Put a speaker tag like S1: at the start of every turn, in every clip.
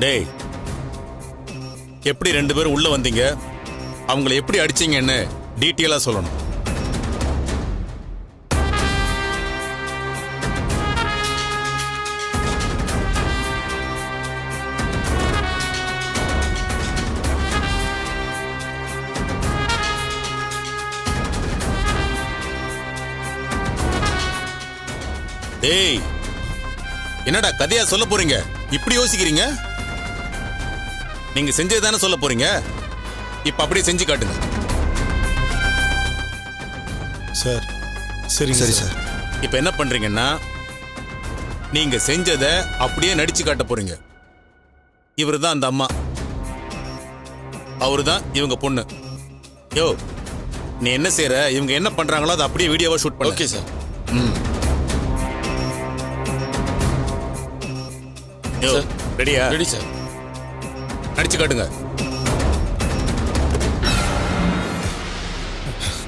S1: டேய், எப்படி 2 பேரும் உள்ள வந்தீங்க, அவங்கள எப்படி அடிச்சீங்கன்னு டீட்டெயிலா சொல்லணும். டேய், என்னடா கதையா சொல்ல போறீங்க? இப்படி யோசிக்கிறீங்க? நீங்க செஞ்சதுதானே சொல்ல போறீங்க. இப்ப அப்படியே செஞ்சு காட்டுங்க.
S2: சார் சரிங்க
S3: சரி
S2: சார்.
S3: சார்.
S1: இப்ப என்ன பண்றீங்கன்னா, நீங்க செஞ்சதை அப்படியே நடிச்சு காட்ட போறீங்க. இவரு தான் அந்த அம்மா, அவரு தான் இவங்க பொண்ணு. யோ, நீ என்ன செய்யற, இவங்க என்ன பண்றாங்களோ அதை அப்படியே வீடியோவா ஷூட் பண்ணு.
S4: Okay sir.
S1: யோ, ரெடியா?
S4: Ready sir.
S1: நடிச்சு காட்டுங்க.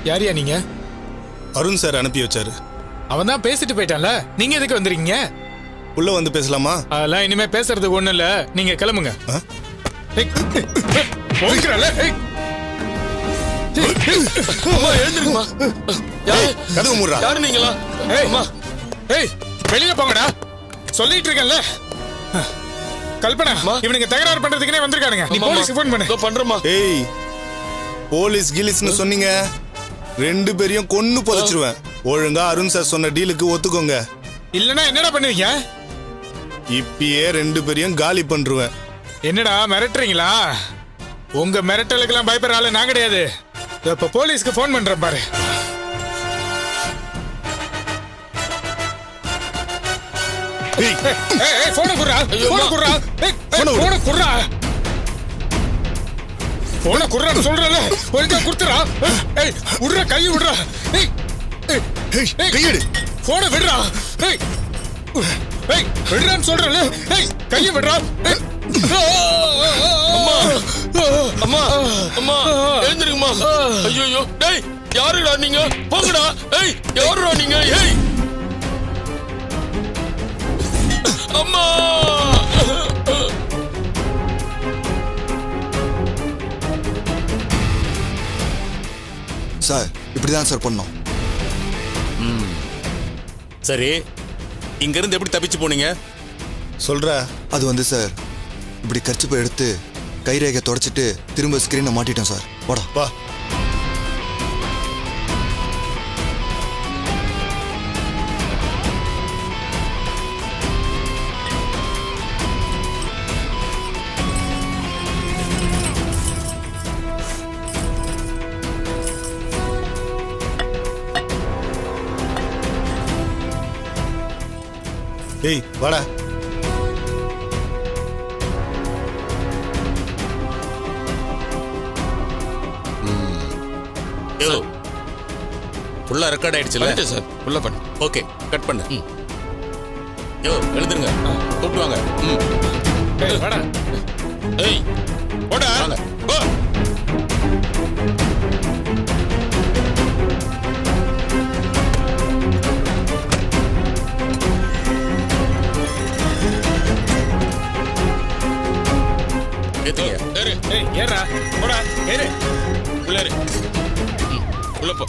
S5: யாரியா நீங்க?
S2: அருண் சார் அனுப்பி வச்சாரு.
S5: அவன் தான் பேசிட்டு போயிட்டான்ல, நீங்க எதுக்கு வந்திருக்கீங்க?
S2: உள்ள வந்து பேசலாமா?
S5: அதெல்லாம் இனிமே பேசுறதுக்கு ஒண்ணு இல்ல, நீங்க கிளம்புங்க.
S2: ஆ?
S5: ஏய், போய்க்கிறல. ஏய்,
S4: அம்மா எழுந்திருக்குமா? யாரு?
S2: கதவு மூடுறா.
S4: யாரு நீங்களா?
S5: ஏய்,
S4: அம்மா
S5: ஏய், வெளிய போங்கடா. சொல்லிட்டு இருக்கேன்ல. கல்பனா, இவனுங்க தகராறு பண்றதுக்குனே வந்திருக்கானுங்க. நீ போலீஸ்க்கு ஃபோன் பண்ணு.
S4: இதோ பண்றேம்மா.
S2: ஏய், போலீஸ் கிலிஸ்னு சொன்னீங்க, 2 பேரையும் கொன்னு புதைச்சிருவேன். ஒழுங்கா அருண் சார் சொன்ன டீலுக்கு ஒத்துக்கோங்க.
S5: இல்லனா என்னடா பண்ணுவீங்க?
S2: இப்பயே 2 பேரையும் காலி பண்றேன்.
S5: என்னடா மிரட்டுறீங்களா? உங்க மிரட்டலுக்கெல்லாம் பயப்படுற ஆளு நான் கிடையாது. இப்ப போலீஸ்க்கு ஃபோன் பண்றேன் பாரு.
S2: ஏய்,
S5: ஏய், போன குடுறா. போன குடுறா. ஏய், போன குடுறா. போன குடுறான்னு சொல்றல, ஒழுங்கா குடுத்துறா. ஏய், உடுற, கை விடுறா. ஏய்,
S2: ஏய், கையெடு.
S5: போன விடுறா. ஏய், ஏய், விடுறான்னு சொல்றல. ஏய், கையை விடுறா. ஏய்.
S4: அம்மா அம்மா அம்மா எழுந்திருக்குமா? ஐயோ, டேய் யாருடா நீங்க? போங்கடா. ஏய், யாருடா நீங்க? ஏய் அம்மா.
S3: சார் இப்படிதான் சார் பண்ணோம்.
S1: சரி, இங்க இருந்து எப்படி தப்பிச்சு போனீங்க?
S2: சொல்ற.
S3: அது வந்து சார், இப்படி கர்ச்சிப்பை எடுத்து கைரேகை தொடச்சிட்டு திரும்ப ஸ்கிரீனை மாட்டிட்டோம் சார். வாடா.
S2: வா. ஏய், வாடா.
S1: யோ, ஃபுல்லா ரெக்கார்ட் ஆயிடுச்சுல?
S4: பண்ணிட்டேன் சார். உள்ள பண்ணு.
S1: ஓகே, கட் பண்ணு. யோ, எழுதுருங்க. கூப்பிட்டு வாங்க.
S5: ஏய், வாடா.
S4: ஏய் போடா.
S1: வாங்க.
S4: போ.
S1: ஏத்துங்க.
S4: ஏறு.
S5: ஏய், ஏறா. போடா. ஏறு.
S4: உள்ள ஏறு. உள்ள போ.